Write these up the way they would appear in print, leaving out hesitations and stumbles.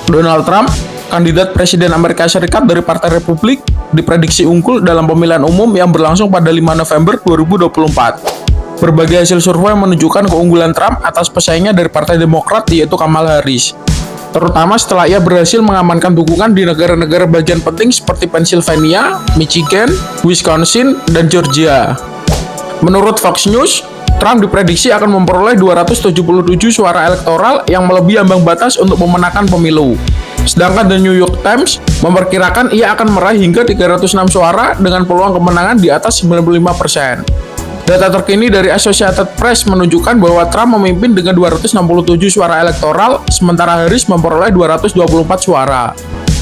Donald Trump, kandidat Presiden Amerika Serikat dari Partai Republik, diprediksi unggul dalam pemilihan umum yang berlangsung pada 5 November 2024. Berbagai hasil survei menunjukkan keunggulan Trump atas pesaingnya dari Partai Demokrat, yaitu Kamala Harris, terutama setelah ia berhasil mengamankan dukungan di negara-negara bagian penting seperti Pennsylvania, Michigan, Wisconsin, dan Georgia. Menurut Fox News, Trump diprediksi akan memperoleh 277 suara elektoral yang melebihi ambang batas untuk memenangkan pemilu. Sedangkan The New York Times memperkirakan ia akan meraih hingga 306 suara dengan peluang kemenangan di atas 95%. Data terkini dari Associated Press menunjukkan bahwa Trump memimpin dengan 267 suara elektoral, sementara Harris memperoleh 224 suara.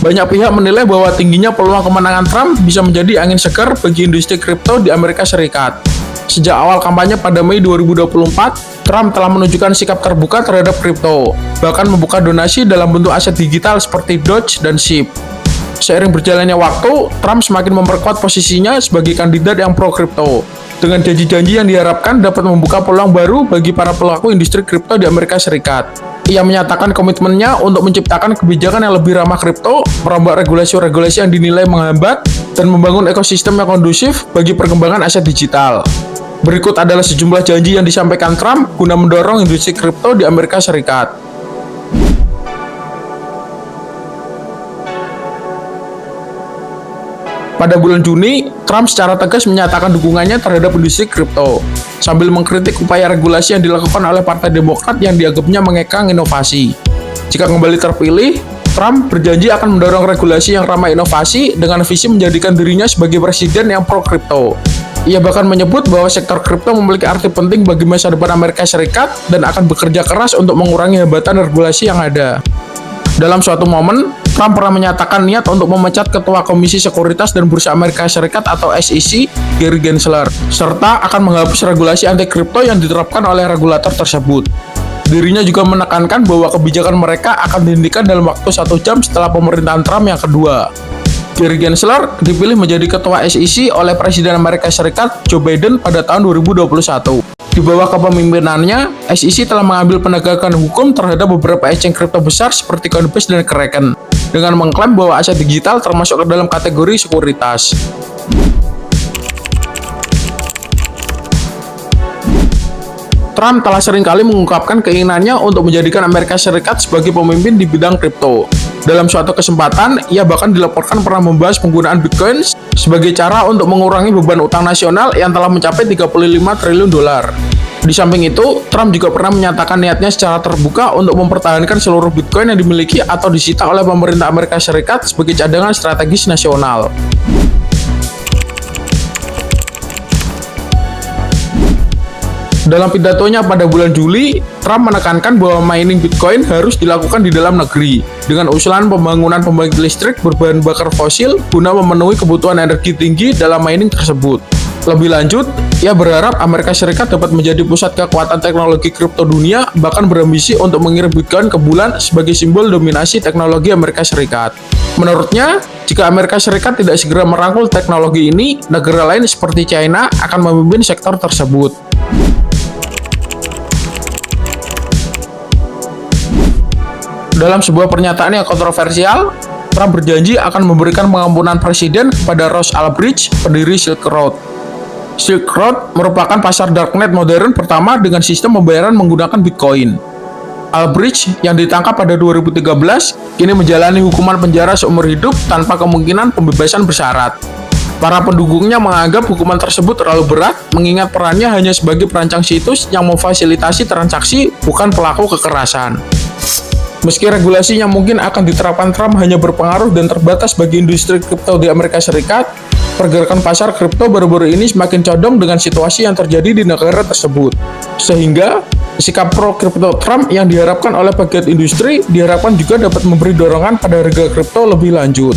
Banyak pihak menilai bahwa tingginya peluang kemenangan Trump bisa menjadi angin segar bagi industri kripto di Amerika Serikat. Sejak awal kampanye pada Mei 2024, Trump telah menunjukkan sikap terbuka terhadap kripto, bahkan membuka donasi dalam bentuk aset digital seperti Doge dan SHIB. Seiring berjalannya waktu, Trump semakin memperkuat posisinya sebagai kandidat yang pro-kripto, dengan janji-janji yang diharapkan dapat membuka peluang baru bagi para pelaku industri kripto di Amerika Serikat. Ia menyatakan komitmennya untuk menciptakan kebijakan yang lebih ramah kripto, merombak regulasi-regulasi yang dinilai menghambat, dan membangun ekosistem yang kondusif bagi perkembangan aset digital. Berikut adalah sejumlah janji yang disampaikan Trump guna mendorong industri kripto di Amerika Serikat. Pada bulan Juni, Trump secara tegas menyatakan dukungannya terhadap industri kripto, sambil mengkritik upaya regulasi yang dilakukan oleh Partai Demokrat yang dianggapnya mengekang inovasi. Jika kembali terpilih, Trump berjanji akan mendorong regulasi yang ramah inovasi dengan visi menjadikan dirinya sebagai presiden yang pro-kripto. Ia bahkan menyebut bahwa sektor kripto memiliki arti penting bagi masa depan Amerika Serikat dan akan bekerja keras untuk mengurangi hambatan regulasi yang ada. Dalam suatu momen, Trump pernah menyatakan niat untuk memecat Ketua Komisi Sekuritas dan Bursa Amerika Serikat atau SEC, Gary Gensler, serta akan menghapus regulasi anti kripto yang diterapkan oleh regulator tersebut. Dirinya juga menekankan bahwa kebijakan mereka akan dihentikan dalam waktu 1 jam setelah pemerintahan Trump yang kedua. Gary Gensler dipilih menjadi Ketua SEC oleh Presiden Amerika Serikat Joe Biden pada tahun 2021. Di bawah kepemimpinannya, SEC telah mengambil penegakan hukum terhadap beberapa exchange kripto besar seperti Coinbase dan Kraken, dengan mengklaim bahwa aset digital termasuk ke dalam kategori sekuritas. Trump telah seringkali mengungkapkan keinginannya untuk menjadikan Amerika Serikat sebagai pemimpin di bidang kripto. Dalam suatu kesempatan, ia bahkan dilaporkan pernah membahas penggunaan Bitcoin sebagai cara untuk mengurangi beban utang nasional yang telah mencapai 35 triliun dolar. Di samping itu, Trump juga pernah menyatakan niatnya secara terbuka untuk mempertahankan seluruh Bitcoin yang dimiliki atau disita oleh pemerintah Amerika Serikat sebagai cadangan strategis nasional. Dalam pidatonya pada bulan Juli, Trump menekankan bahwa mining Bitcoin harus dilakukan di dalam negeri, dengan usulan pembangunan pembangkit listrik berbahan bakar fosil guna memenuhi kebutuhan energi tinggi dalam mining tersebut. Lebih lanjut, ia berharap Amerika Serikat dapat menjadi pusat kekuatan teknologi kripto dunia, bahkan berambisi untuk mengirim Bitcoin ke bulan sebagai simbol dominasi teknologi Amerika Serikat. Menurutnya, jika Amerika Serikat tidak segera merangkul teknologi ini, negara lain seperti China akan memimpin sektor tersebut. Dalam sebuah pernyataan yang kontroversial, Trump berjanji akan memberikan pengampunan presiden kepada Ross Ulbricht, pendiri Silk Road. Silk Road merupakan pasar darknet modern pertama dengan sistem pembayaran menggunakan Bitcoin. Ulbricht yang ditangkap pada 2013 kini menjalani hukuman penjara seumur hidup tanpa kemungkinan pembebasan bersyarat. Para pendukungnya menganggap hukuman tersebut terlalu berat, mengingat perannya hanya sebagai perancang situs yang memfasilitasi transaksi, bukan pelaku kekerasan. Meski regulasi yang mungkin akan diterapkan Trump hanya berpengaruh dan terbatas bagi industri kripto di Amerika Serikat, pergerakan pasar kripto baru-baru ini semakin condong dengan situasi yang terjadi di negara tersebut. Sehingga, sikap pro-kripto Trump yang diharapkan oleh pegiat industri diharapkan juga dapat memberi dorongan pada harga kripto lebih lanjut.